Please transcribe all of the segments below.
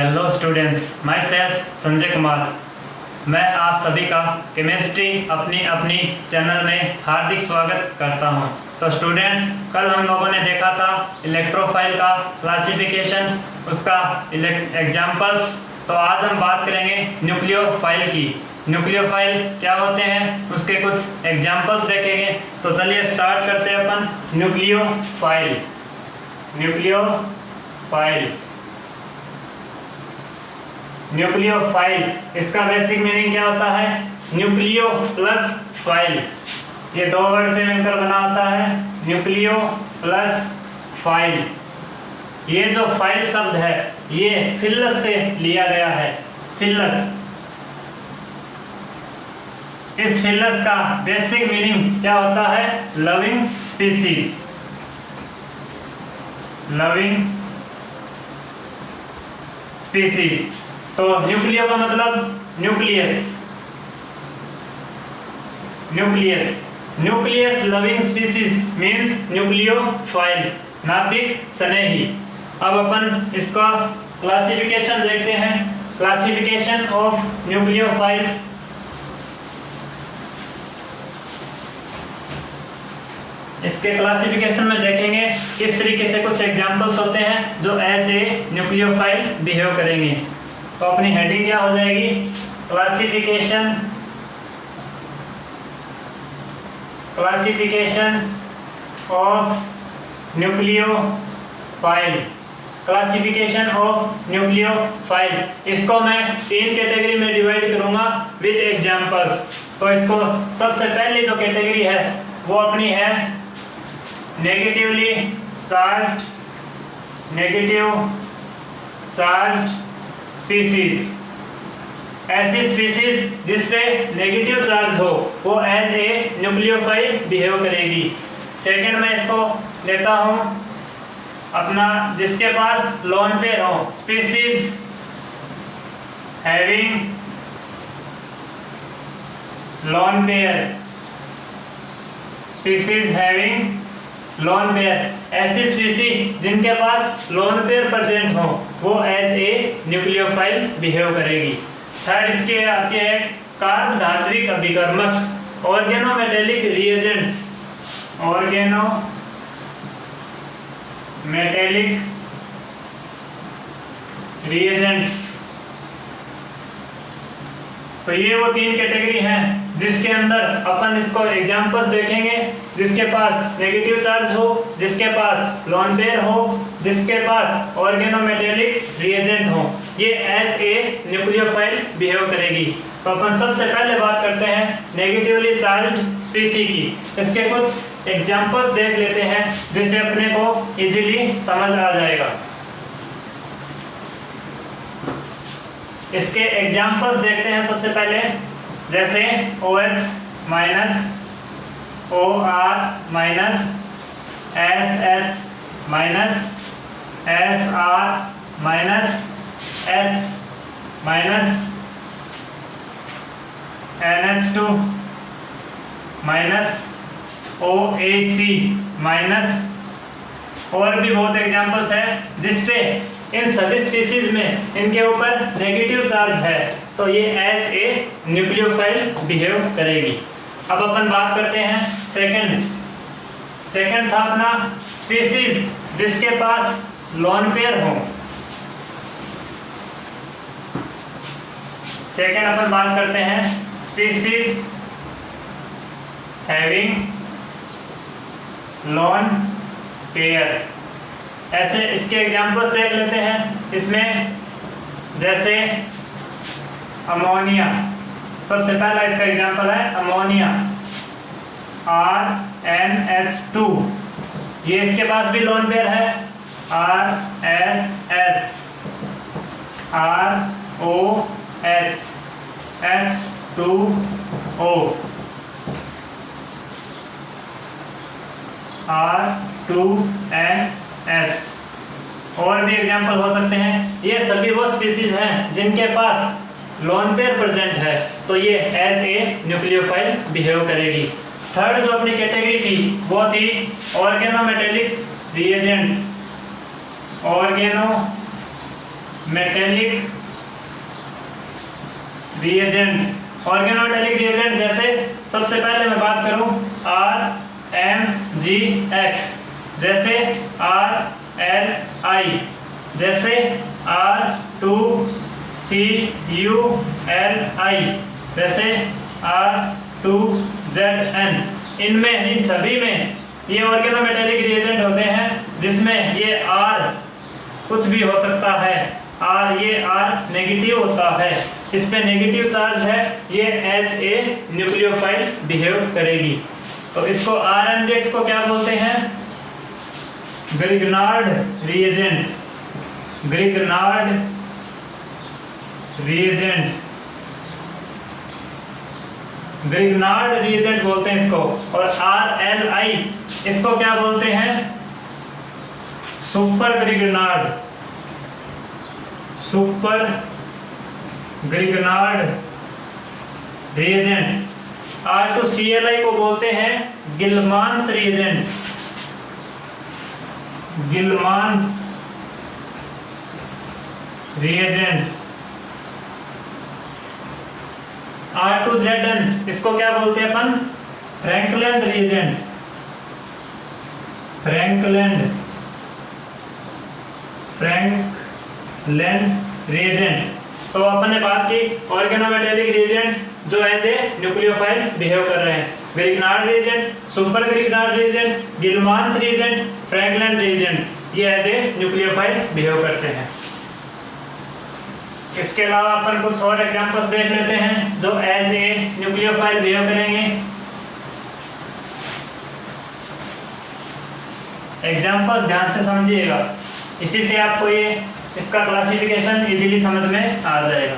Hello students, my self Sanjay Kumar. मैं आप सभी का केमिस्ट्री अपनी चैनल में हार्दिक स्वागत करता हूं। तो स्टूडेंट्स, कल हम लोगों ने देखा था इलेक्ट्रोफाइल का क्लासिफिकेशंस, उसका एग्जाम्पल्स। तो आज हम बात करेंगे न्यूक्लियोफाइल की। न्यूक्लियोफाइल क्या होते हैं, उसके कुछ एग्जाम्पल्स देखेंगे। तो चलिए स्टार्ट करते हैं अपन। न्यूक्लियोफाइल न्यूक्लियोफाइल इसका बेसिक मीनिंग क्या होता है? न्यूक्लियो प्लस फाइल, ये दो वर्ड से मिलकर बना होता है न्यूक्लियो प्लस फाइल। ये जो फाइल शब्द है ये फिलस से लिया गया है। फिलस, इस फिलस का बेसिक मीनिंग क्या होता है? Loving species. तो न्यूक्लियो का मतलब nucleus loving species means nucleophile, नाभिक स्नेही। अब अपन इसका क्लासिफिकेशन देखते हैं। Classification of nucleophiles. इसके क्लासिफिकेशन में देखेंगे किस तरीके से कुछ एग्जांपल्स होते हैं जो एज ए न्यूक्लियोफाइल बिहेव करेंगे। तो अपनी हेडिंग क्या हो जाएगी? Classification of nucleophile. इसको मैं 3 कैटेगरी में डिवाइड करूंगा विद एग्जांपल्स। तो इसको सबसे पहली जो कैटेगरी है वो अपनी है नेगेटिव चार्ज स्पीसीज। ऐसी स्पीसीज जिसपे नेगेटिव चार्ज हो वो एज ए न्यूक्लियोफाइल बिहेव करेगी। सेकंड में इसको लेता हूं अपना जिसके पास लोन पेयर हो, स्पीसीज हैविंग लोन पेयर। ऐसी स्पीसीज जिनके पास लोन पेयर प्रेजेंट हो वो एज ए न्यूक्लियोफाइल बिहेव करेगी। थर्ड इसके आते हैं कार्ब धात्विक अभिकर्मक, ऑर्गेनोमेटेलिक रिएजेंट्स। तो ये वो 3 कैटेगरी हैं जिसके अंदर अपन इसको एग्जांपल्स देखेंगे। जिसके पास नेगेटिव चार्ज हो, जिसके पास लोन पेयर हो, जिसके पास ऑर्गेनोमेटेलिक रिएजेंट हो, ये एज ए न्यूक्लियोफाइल बिहेव करेगी। तो अपन सबसे पहले बात करते हैं नेगेटिवली चार्ज्ड स्पीसी की। इसके कुछ एग्जांपल्स देख लेते हैं जिससे अपने को इजीली समझ आ जाएगा। इसके एग्जांपल्स देखते हैं सबसे पहले, जैसे OH minus, OR minus, SH minus, SR minus, H minus, NH2 minus, OAC minus. और भी बहुत एग्जांपल्स हैं जिसपे इन सभी स्पीसीज में इनके ऊपर नेगेटिव चार्ज है, तो ये एज ए न्यूक्लियोफाइल बिहेव करेगी। अब अपन बात करते हैं सेकंड था अपना स्पीसीज जिसके पास लोन पेयर हो। सेकंड अपन बात करते हैं स्पीसीज हैविंग लोन पेयर। ऐसे इसके एग्जांपल्स देख लेते हैं। इसमें जैसे अमोनिया, सबसे पहला इसका एग्जांपल है अमोनिया, RNH2। ये इसके पास भी लोन पेयर है, RSH, ROH, H2O, R2NH। और भी एग्जांपल हो सकते हैं। ये सभी वो स्पीसीज हैं जिनके पास लोन पेयर प्रेजेंट है, तो ये एज ए न्यूक्लियोफाइल बिहेव करेगी। थर्ड जो अपनी कैटेगरी थी वो थी organometallic reagent, metallic reagent. Organometallic reagent जैसे सबसे पहले मैं बात करूं RMgX, जैसे RLI, जैसे R2CuLi, जैसे R2ZN। इनमें इन सभी में ये ऑर्गेनोमेटेलिक रिएजेंट होते हैं जिसमें ये R कुछ भी हो सकता है। ये R नेगेटिव होता है, इस पे नेगेटिव चार्ज है, ये एज ए न्यूक्लियोफाइल बिहेव करेगी। तो इसको RMgX को क्या बोलते हैं? Grignard reagent. Grignard reagent, Grignard reagent बोलते हैं इसको। और RLI इसको क्या बोलते हैं? Super Grignard, super Grignard reagent. R2CuLi को बोलते हैं गिलमान्स रिएजेंट, गिलमान्स रिएजेंट। R2ZN इसको क्या बोलते हैं अपन? Frankland reagent, Frankland reagent. तो अपन ने बात की ऑर्गेनोमेटेलिक रिएजेंट्स जो एज ए न्यूक्लियोफाइल बिहेव कर रहे हैं। Grignard reagent, super Grignard reagent, Gilman's reagent, Frankland reagents, ये एज ए न्यूक्लियोफाइल बिहेव करते हैं। इसके अलावा अपन कुछ और एग्जांपल्स देख लेते हैं जो एज ए न्यूक्लियोफाइल बिहेव करेंगे। एग्जांपल्स ध्यान से समझिएगा, इसी से आपको ये इसका क्लासिफिकेशन इजीली समझ में आ जाएगा।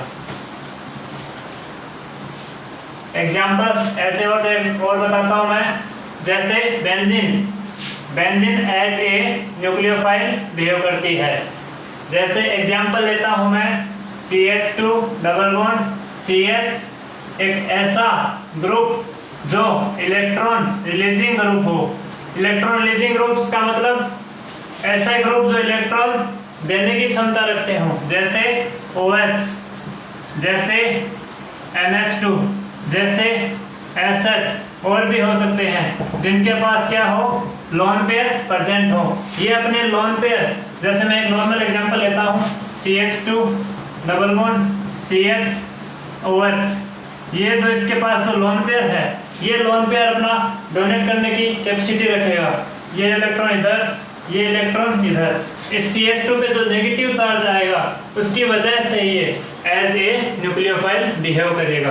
एग्जांपल्स ऐसे और बताता हूं मैं, जैसे benzene. Benzene as a nucleophile behave करती है। जैसे एग्जांपल लेता हूं मैं CH2 डबल बॉन्ड CH, एक ऐसा ग्रुप जो इलेक्ट्रॉन रिलीजिंग ग्रुप हो। इलेक्ट्रॉन रिलीजिंग ग्रुप का मतलब ऐसा ग्रुप जो इलेक्ट्रॉन देने की क्षमता रखते हो, जैसे OH, जैसे NH2, जैसे SH, और भी हो सकते हैं जिनके पास क्या हो, लोन पेयर प्रेजेंट हो। ये अपने लोन पेयर, जैसे मैं एक नॉर्मल एग्जांपल लेता हूँ CH2 डबल बॉन्ड CH-OH, ये जो इसके पास जो लोन पेयर है, ये लोन पेयर अपना डोनेट करने की कैपेसिटी रखेगा। ये इलेक्ट्रॉन इधर, ये इलेक्ट्रॉन इधर। इस CH2 पे जो नेगेटिव चार्ज आएगा उसकी वजह से ये एज ए न्यूक्लियोफाइल बिहेव करेगा।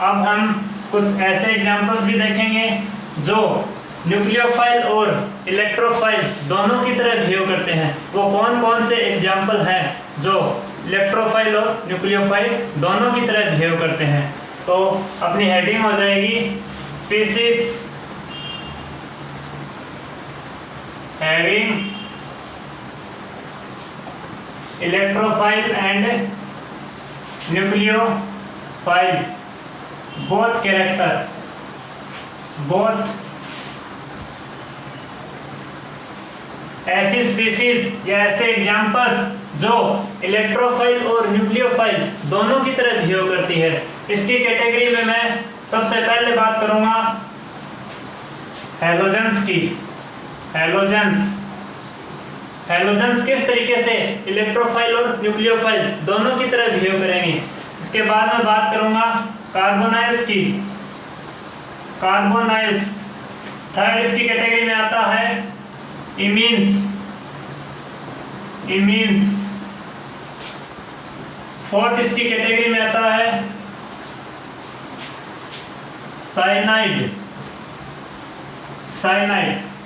अब हम कुछ ऐसे एग्जांपल्स भी देखेंगे जो न्यूक्लियोफाइल और इलेक्ट्रोफाइल दोनों की तरह बिहेव करते हैं। वो कौन कौन से एग्जांपल हैं जो इलेक्ट्रोफाइल और न्यूक्लियोफाइल दोनों की तरह बिहेव करते हैं? तो अपनी हेडिंग हो जाएगी species having electrophile and nucleophile both character, both ऐसी स्पीसीज या ऐसे एग्जांपल्स जो इलेक्ट्रोफाइल और न्यूक्लियोफाइल दोनों की तरह बिहेव करती है। इसकी कैटेगरी में मैं सबसे पहले बात करूंगा हैलोजेंस की। हैलोजेंस किस तरीके से इलेक्ट्रोफाइल और न्यूक्लियोफाइल दोनों की तरह बिहेव करेंगे। इसके बाद मैं बात करूंगा कार्बोनाइल्स की। कार्बोनाइल्स थर्ड इसकी कैटेगरी में आता है इमीन्स। फोर्थ इसकी कैटेगरी में आता है साइनाइड।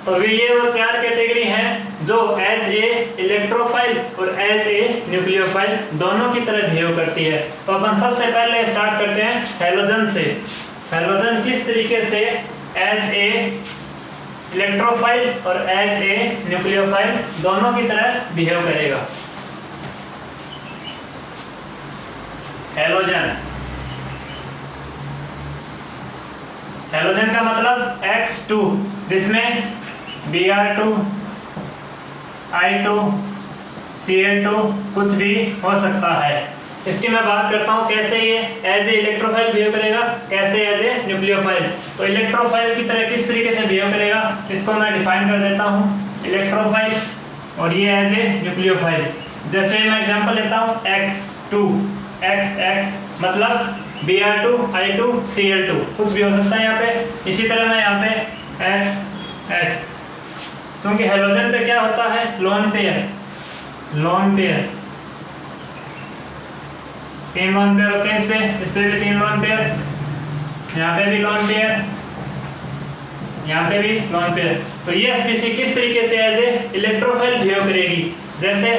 तो ये वो चार कैटेगरी हैं जो एज ए इलेक्ट्रोफाइल और एज ए न्यूक्लियोफाइल दोनों की तरह बिहेव करती है। तो अपन सबसे पहले स्टार्ट करते हैं हैलोजन से। हैलोजन किस तरीके से एज ए इलेक्ट्रोफाइल और एज ए न्यूक्लियोफाइल दोनों की तरह बिहेव करेगा। हेलोजन का मतलब X2, जिसमें Br2, I2, Cl2 कुछ भी हो सकता है। इसकी मैं बात करता हूँ कैसे ये एज ए इलेक्ट्रोफाइल बिहेव करेगा, कैसे एज ए न्यूक्लियोफाइल। तो इलेक्ट्रोफाइल की तरह किस तरीके से बिहेव करेगा इसको मैं डिफाइन कर देता हूँ, इलेक्ट्रोफाइल और ये एज ए न्यूक्लियोफाइल। जैसे मैं एग्जांपल लेता हूँ X2, XX मतलब Br2, I2, Cl2 कुछ भी हो सकता है यहाँ पे। इसी तरह मैं यहाँ पे XX, क्योंकि हेलोजन पे क्या होता है, लोन पेयर, तीन लोन पेयर होते हैं इस पे भी तीन लोन पेयर, यहाँ पे भी लोन पेयर, यहाँ पे भी लोन पेयर। तो ये स्पीशीज किस तरीके से एज ए इलेक्ट्रोफाइल बिहेव करेगी, जैसे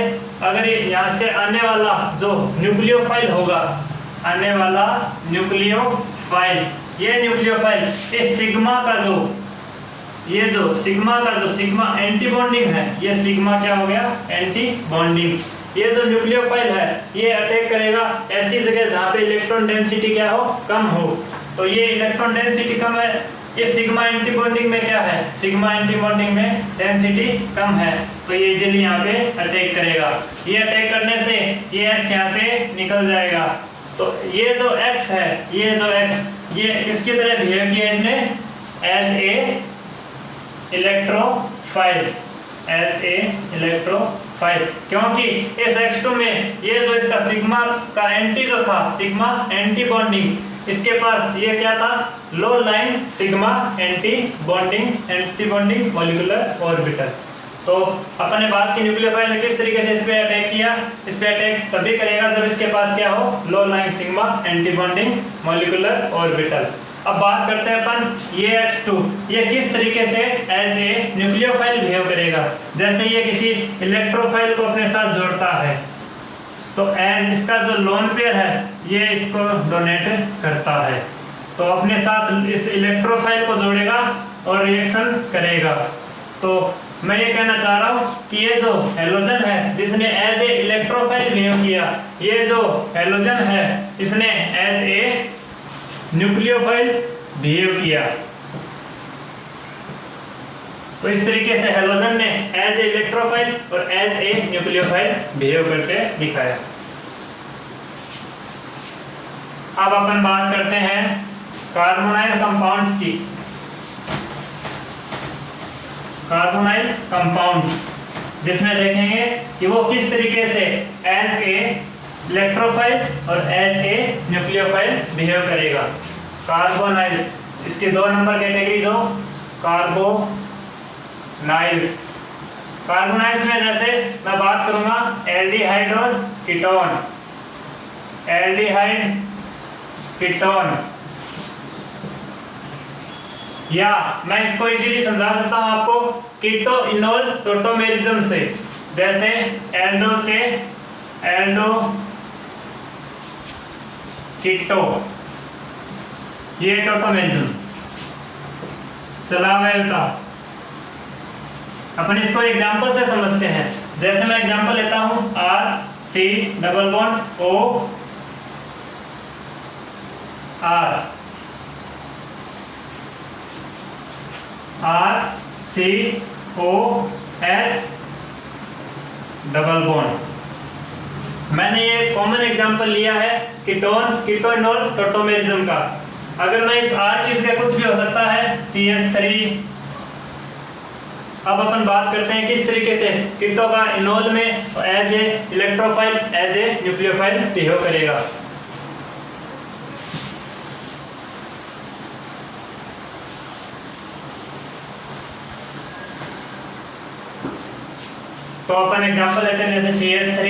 अगर यहाँ से आने वाला जो न्यूक्लियोफाइल होगा, आने वाला न्यूक्लियोफाइल, ये न्यूक्लियोफाइल इस सिग्मा का जो सिग्मा एंटी बॉन्डिंग है, ये सिग्मा क्या हो गया, एंटी बॉन्डिंग। ये जो न्यूक्लियोफाइल है ये अटैक करेगा ऐसी जगह जहाँ पे इलेक्ट्रॉन डेंसिटी क्या हो, कम हो। तो ये इलेक्ट्रॉन डेंसिटी कम है, इस सिग्मा एंटी बॉन्डिंग में क्या है, सिग्मा एंटी बॉन्डिंग में डेंसिटी कम है, तो ये इजीली यहाँ पे अटैक करेगा। ये अटैक करने से ये X यहाँ से निकल जाएगा। तो ये जो X है, ये किसकी तरह बिहेव किया इसने, एज ए इलेक्ट्रोफाइल, क्योंकि इस X2 में ये जो इसका सिग्मा का एंटी जो था, सिग्मा एंटी बॉन्डिंग, इसके पास ये क्या था, low lying sigma antibonding molecular orbital. तो अपन ने बात की न्यूक्लियोफाइल ने किस तरीके से इस पे अटैक किया, इस पे अटैक तभी करेगा जब इसके पास क्या हो, low lying sigma antibonding molecular orbital. अब बात करते हैं अपन ये X2, ये किस तरीके से एज ए न्यूक्लियोफाइल बिहेव करेगा। जैसे ये किसी इलेक्ट्रोफाइल को अपने साथ जोड़ता है, तो एज इसका जो लोन पेयर है ये इसको डोनेट करता है, तो अपने साथ इस इलेक्ट्रोफाइल को जोड़ेगा और रिएक्शन करेगा। तो मैं ये कहना चाह रहा हूँ कि ये जो हेलोजन है जिसने एज ए इलेक्ट्रोफाइल बिहेव किया, ये जो हेलोजन है इसने एज ए न्यूक्लियोफाइल बिहेव किया। तो इस तरीके से हेलोजन ने एज ए इलेक्ट्रोफाइल और एज ए न्यूक्लियोफाइल बिहेव करके दिखाया। अब अपन बात करते हैं कार्बोनाइल कंपाउंड्स की। कार्बोनाइल कंपाउंड्स जिसमें देखेंगे कि वो किस तरीके से एज ए इलेक्ट्रोफाइल और एज ए न्यूक्लियोफाइल बिहेव करेगा। कार्बोनाइल्स, इसके दो नंबर कैटेगरीज हो, कार्बोनाइल्स में जैसे मैं बात करूंगा एल्डिहाइड और कीटोन, या मैं इसको इजीली समझा सकता हूं आपको कीटो इनोल टोटोमेरिज्म से। जैसे एल्डो से एल्डो कीटो, ये टोटोमेरिज्म चला हुआ था। अपन इसको एग्जांपल से समझते हैं। जैसे मैं एग्जांपल लेता हूं RC≡O RCOH मैंने ये कॉमन एग्जांपल लिया है कीटोइनोल टोटोमेरिज्म का। अगर मैं इस R की जगह कुछ भी हो सकता है CH3। अब अपन बात करते हैं किस तरीके से कीटो का इनोल में as a electrophile as a nucleophile behave करेगा। तो अपन एग्जांपल लेते हैं जैसे CH3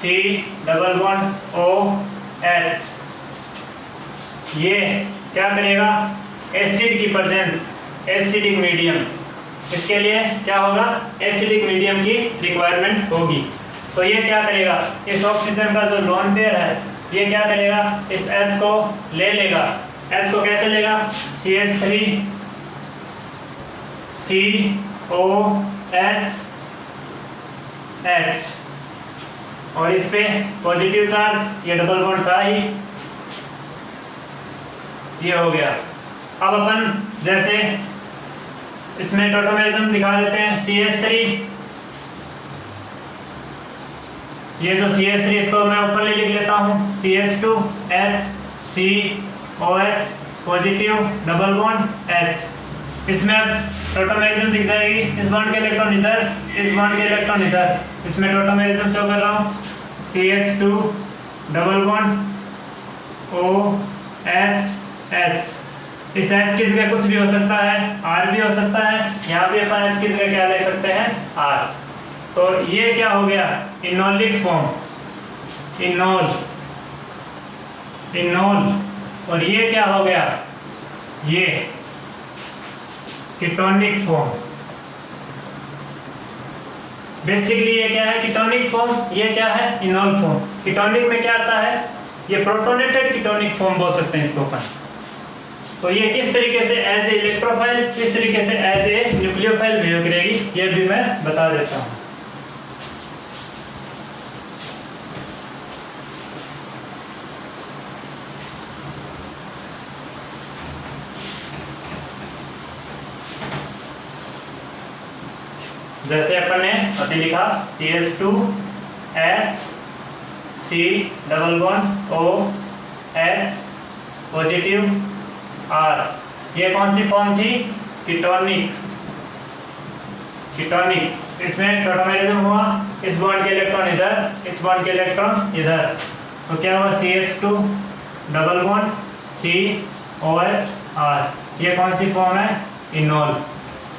C≡OH, ये क्या करेगा, एसिड की प्रेजेंस, एसिडिक मीडियम, इसके लिए क्या होगा, एसिडिक मीडियम की रिक्वायरमेंट होगी। तो ये क्या करेगा, इस ऑक्सीजन का जो लोन पेयर है ये क्या करेगा, इस H को ले लेगा। H को कैसे लेगा, CH3 COH H, और इस पे पॉजिटिव चार्ज, ये डबल बॉन्ड था ही, ये हो गया। अब अपन जैसे इसमें टोटोमेरिज्म दिखा देते हैं। CH3, ये जो CH3 इसको मैं ऊपर लिख लेता हूँ, CH2HCOH positive double bond H। इसमें अब टोटोमेरिज्म दिख जाएगी, इस बॉन्ड के इलेक्ट्रॉन इधर, इस बॉन्ड के इलेक्ट्रॉन इधर। इसमें टोटोमेरिज्म शो कर रहा हूँ, CH2 डबल बॉन्ड OH। इस H की जगह कुछ भी हो सकता है, R भी हो सकता है। यहाँ भी अपन H की जगह क्या ले सकते हैं, R। तो ये क्या हो गया, इनोलिक फॉर्म, इनोल। और ये क्या हो गया, ये कीटोनिक फॉर्म। बेसिकली ये क्या है, कीटोनिक फॉर्म, ये क्या है, इनोल फॉर्म। कीटोनिक में क्या आता है, ये प्रोटोनेटेड कीटोनिक फॉर्म बोल सकते हैं इसको अपन। तो ये किस तरीके से एज ए इलेक्ट्रोफाइल, किस तरीके से एज ए न्यूक्लियोफाइल बिहेव करेगी, ये भी मैं बता देता हूँ। जैसे अपन ने अभी लिखा CH2HC double bond OH positive R। ये कौन सी फॉर्म थी, कीटोनिक। इसमें टोटोमेरिज्म हुआ, इस बॉन्ड के इलेक्ट्रॉन इधर, इस बॉन्ड के इलेक्ट्रॉन इधर। तो क्या हुआ, CH2 double bond COH R। ये कौन सी फॉर्म है,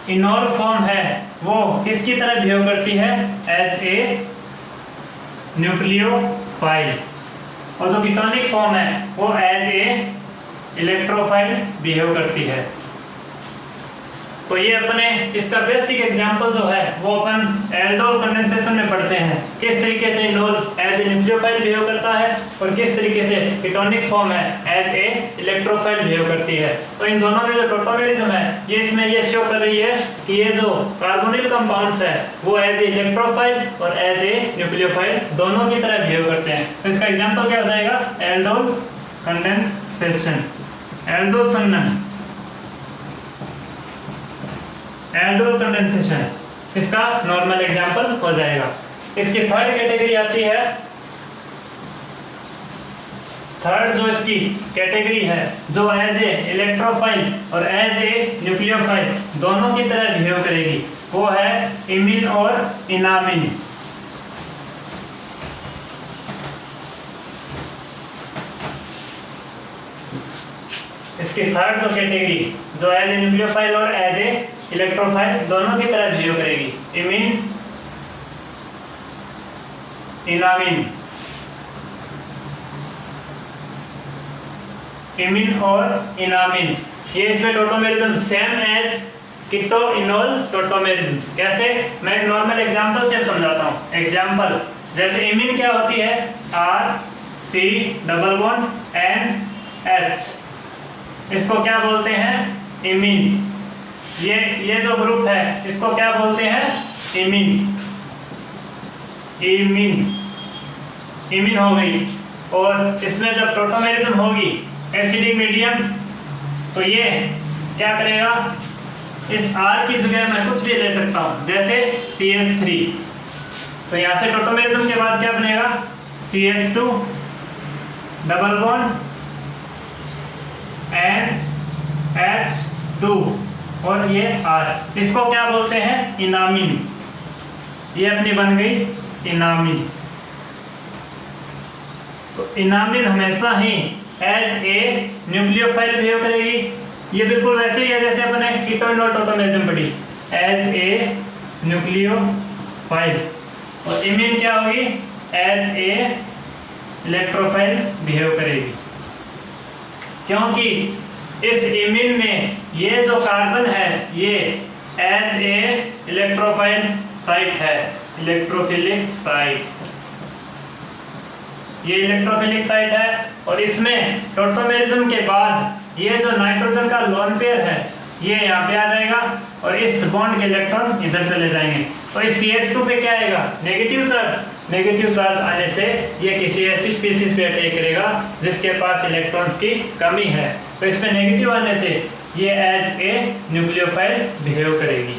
इनोल फॉर्म है। वो किसकी तरह बिहेव करती है, एज ए न्यूक्लियोफाइल। और जो कीटोनिक फॉर्म है वो एज ए इलेक्ट्रोफाइल बिहेव करती है। तो ये अपने इसका बेसिक एग्जांपल जो है वो अपन एल्डोल कंडेंसेशन में पढ़ते हैं, किस तरीके से enol as a nucleophile behave करता है और किस तरीके से कीटोनिक फॉर्म है एज ए इलेक्ट्रोफाइल बिहेव करती है। तो इन दोनों में जो टोटोमेरिज्म है ये इसमें ये शो कर रही है कि ये जो कार्बोनिल कंपाउंड्स है वो एज ए इलेक्ट्रोफाइल और एज ए न्यूक्लियोफाइल दोनों की तरह बिहेव करते हैं। तो इसका एग्जाम्पल क्या हो जाएगा, एल्डोल कंडेंसेशन, एल्डोल संघनन, एल्डोल कंडेंसेशन इसका नॉर्मल एग्जांपल हो जाएगा। इसकी थर्ड कैटेगरी आती है, थर्ड जो इसकी कैटेगरी है जो एज ए इलेक्ट्रोफाइल और एज ए न्यूक्लियोफाइल दोनों की तरह बिहेव करेगी, वो है इमिन और इनामिन। इसकी थर्ड जो कैटेगरी जो एज ए न्यूक्लियोफाइल और एज ए इलेक्ट्रोफाइल दोनों की तरह बिहेव करेगी, इमिन इनामिन, इमिन और इनामिन। ये इसमें tautomerism same as keto enol tautomerism. कैसे, मैं एक नॉर्मल एग्जांपल से समझाता हूँ। एग्जांपल जैसे इमिन क्या होती है, R C double bond N H, इसको क्या बोलते हैं, इमिन। ये जो ग्रुप है इसको क्या बोलते हैं, इमिन। इमिन हो गई। और इसमें जब टोटोमेरिज्म होगी एसिडिक मीडियम, तो ये क्या करेगा, इस R की जगह मैं कुछ भी ले सकता हूँ, जैसे CH3। तो यहाँ से टोटोमेरिज्म के बाद क्या बनेगा, CH2 डबल बॉन्ड NH2 और ये R, इसको क्या बोलते हैं, इनामिन। ये अपनी बन गई इनामिन। तो इनामिन हमेशा ही एज ए न्यूक्लियोफाइल बिहेव करेगी। ये बिल्कुल वैसे ही है जैसे अपने कीटो इनोल टोटोमेरिज्म पढ़ी, एज ए न्यूक्लियोफाइल। और इमिन क्या होगी, एज ए इलेक्ट्रोफाइल बिहेव करेगी, क्योंकि इस इमिन में ये जो कार्बन है ये एज ए इलेक्ट्रोफाइल साइट है, इलेक्ट्रोफिलिक साइट, ये इलेक्ट्रोफिलिक साइट है। और इसमें टोटोमेरिज्म के बाद ये जो नाइट्रोजन का लोन पेयर है ये यहाँ पे आ जाएगा और इस बॉन्ड के इलेक्ट्रॉन इधर चले जाएंगे। तो इस CH2 पे क्या आएगा, नेगेटिव चार्ज। नेगेटिव चार्ज आने से ये किसी ऐसी स्पीशीज पे अटैक करेगा जिसके पास इलेक्ट्रॉन्स की कमी है। तो इसमें नेगेटिव आने से ये एज ए न्यूक्लियोफाइल बिहेव करेगी।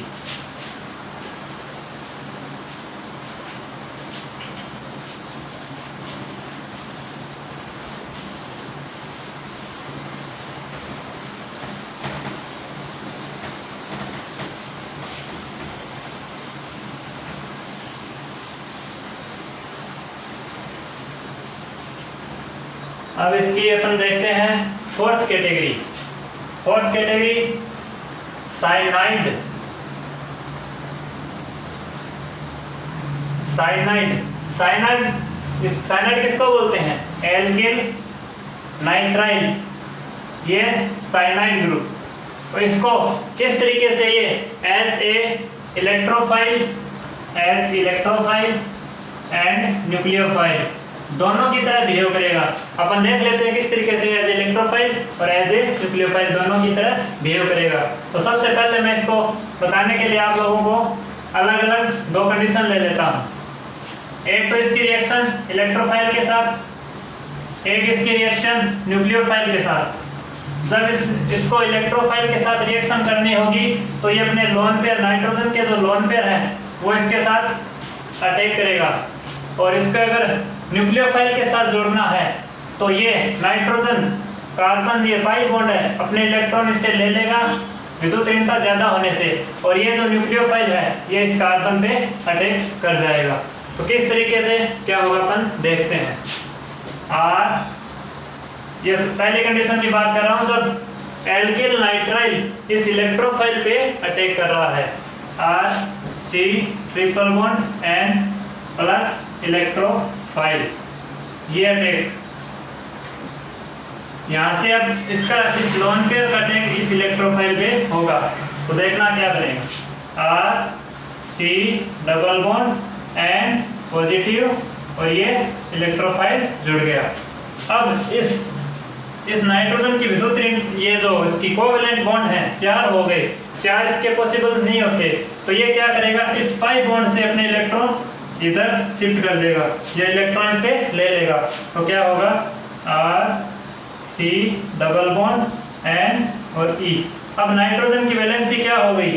अब इसकी अपन देखते हैं fourth category. Fourth category cyanide. Cyanide cyanide किसको बोलते हैं? एल्किल नाइट्राइल, ये साइनाइड ग्रुप। तो इसको किस तरीके से ये एज इलेक्ट्रोफाइल एंड न्यूक्लियोफाइल दोनों की तरह बिहेव करेगा। अपन देख लेते हैं किस तरीके से एज इलेक्ट्रोफाइल और एज ए न्यूक्लियोफाइल दोनों की तरह बिहेव करेगा। तो सबसे पहले मैं इसको बताने के लिए आप लोगों को अलग अलग दो कंडीशन ले लेता हूँ। एक तो इसकी रिएक्शन इलेक्ट्रोफाइल के साथ, एक इसकी रिएक्शन न्यूक्लियोफाइल के साथ। जब इसको इलेक्ट्रोफाइल के साथ रिएक्शन करनी होगी तो ये अपने लोन पेयर, नाइट्रोजन के जो लोन पेयर है वो इसके साथ अटैक करेगा, और इसको अगर न्यूक्लियोफाइल के साथ जोड़ना है तो ये नाइट्रोजन कार्बन, ये पाई बॉन्ड है, अपने इलेक्ट्रॉन इससे ले लेगा विद्युत ऋणता ज्यादा होने से, और ये जो न्यूक्लियोफाइल है ये इस कार्बन पे अटैक कर जाएगा। तो किस तरीके से क्या होगा अपन देखते हैं। ये पहली कंडीशन की बात कर रहा हूँ, जब एल्किल नाइट्राइल इस इलेक्ट्रोफाइल पे अटैक कर रहा है, RC triple bond N plus electrophile, ये अटैक यहाँ से अब इसका इस लोन पेयर का अटैक इस इलेक्ट्रोफाइल पे होगा। तो देखना क्या करेंगे, RC double bond N positive, और ये इलेक्ट्रोफाइल जुड़ गया। अब इस नाइट्रोजन की विद्युत ऋण, ये जो इसकी कोवेलेंट बॉन्ड है 4 हो गए, 4 इसके पॉसिबल नहीं होते, तो ये क्या करेगा, इस पाई बॉन्ड से अपने इलेक्ट्रॉन इधर शिफ्ट कर देगा, ये इलेक्ट्रॉन से ले लेगा। तो क्या होगा, RC डबल बॉन्ड N और E। अब नाइट्रोजन की वैलेंसी क्या हो गई,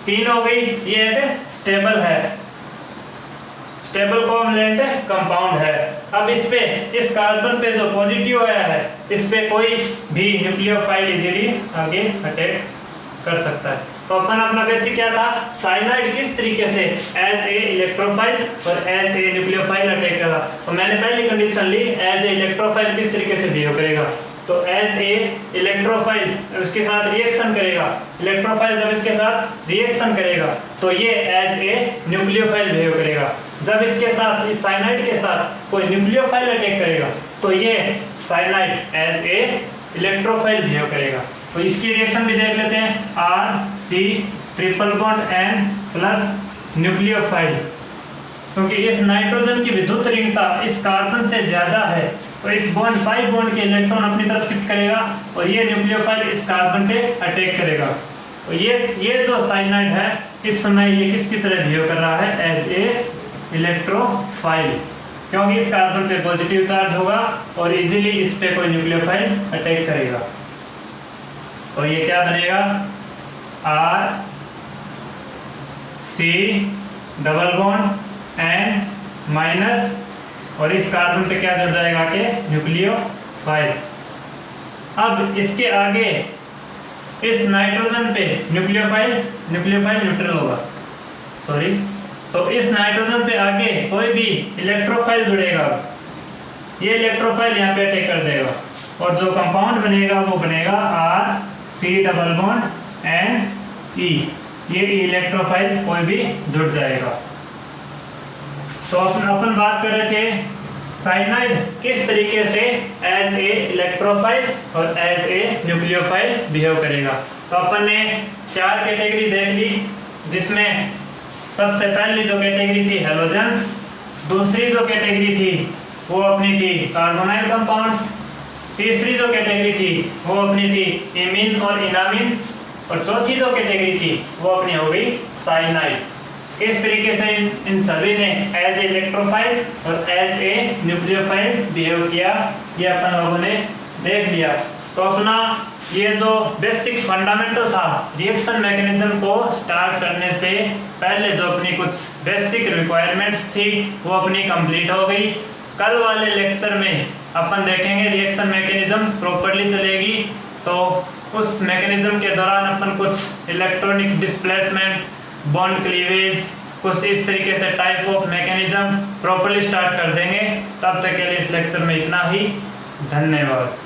3 हो गई। ये एक स्टेबल है, स्टेबल कोवैलेंट कंपाउंड है। अब इस पे, इस कार्बन पे जो पॉजिटिव आया है, इस पे कोई भी न्यूक्लियोफाइल इजीली आगे अटैक कर सकता है। तो अपना बेसिक क्या था, साइनाइड किस तरीके से एज ए इलेक्ट्रोफाइल और एज ए न्यूक्लियोफाइल अटैक करेगा। तो मैंने पहली कंडीशन ली, एज ए इलेक्ट्रोफाइल किस तरीके से बिहेव करेगा। तो एज ए इलेक्ट्रोफाइल उसके साथ रिएक्शन करेगा, इलेक्ट्रोफाइल जब इसके साथ रिएक्शन करेगा तो ये एज ए न्यूक्लियोफाइल बिहेव करेगा। जब इसके साथ, इस साइनाइड के साथ कोई न्यूक्लियोफाइल अटैक करेगा तो ये cyanide as a electrophile behave करेगा। तो इसकी रिएक्शन भी देख लेते हैं, RC triple bond N plus nucleophile, क्योंकि इस नाइट्रोजन की विद्युत ऋणता इस कार्बन से ज्यादा है तो इस बॉन्ड, पाई बॉन्ड के इलेक्ट्रॉन अपनी तरफ शिफ्ट करेगा और ये न्यूक्लियोफाइल इस कार्बन पे अटैक करेगा। तो ये जो साइनाइड है इस समय ये किसकी तरह बिहेव कर रहा है, एज ए इलेक्ट्रोफाइल, क्योंकि इस कार्बन पे पॉजिटिव चार्ज होगा और इजीली इस पे कोई न्यूक्लियोफाइल अटैक करेगा। तो ये क्या बनेगा, RC double bond N minus, और इस कार्बन पे क्या जुड़ जाएगा कि न्यूक्लियोफाइल। अब इसके आगे इस नाइट्रोजन पे न्यूक्लियोफाइल न्यूट्रल होगा, सॉरी। तो इस नाइट्रोजन पे आगे कोई भी इलेक्ट्रोफाइल जुड़ेगा, ये इलेक्ट्रोफाइल यहाँ पे अटैक कर देगा और जो कंपाउंड बनेगा वो बनेगा RC double bond N E, ये इलेक्ट्रोफाइल कोई भी जुड़ जाएगा। तो अपन बात कर रहे थे साइनाइड किस तरीके से एज ए इलेक्ट्रोफाइल और एज ए न्यूक्लियोफाइल बिहेव करेगा। तो अपन ने 4 कैटेगरी देख ली, जिसमें सबसे पहली जो कैटेगरी थी हेलोजेंस, दूसरी जो कैटेगरी थी वो अपनी थी कार्बोनाइल कंपाउंड्स, तीसरी जो कैटेगरी थी वो अपनी थी इमीन और इनामिन, और चौथी जो कैटेगरी थी वो अपनी हो गई साइनाइड। इस तरीके से इन सभी ने एज ए इलेक्ट्रोफाइल और एज ए न्यूक्लियोफाइल बिहेव किया, ये अपन लोगों ने देख लिया। तो अपना ये जो बेसिक फंडामेंटल था रिएक्शन मैकेनिज्म को स्टार्ट करने से पहले जो अपनी कुछ बेसिक रिक्वायरमेंट्स थी वो अपनी कंप्लीट हो गई। कल वाले लेक्चर में अपन देखेंगे रिएक्शन मैकेनिज्म प्रॉपर्ली चलेगी, तो उस मैकेनिज्म के दौरान अपन कुछ इलेक्ट्रॉनिक डिस्प्लेसमेंट, बॉन्ड क्लीवेज, कुछ इस तरीके से type of mechanism properly start कर देंगे। तब तक के लिए इस लेक्चर में इतना ही। धन्यवाद।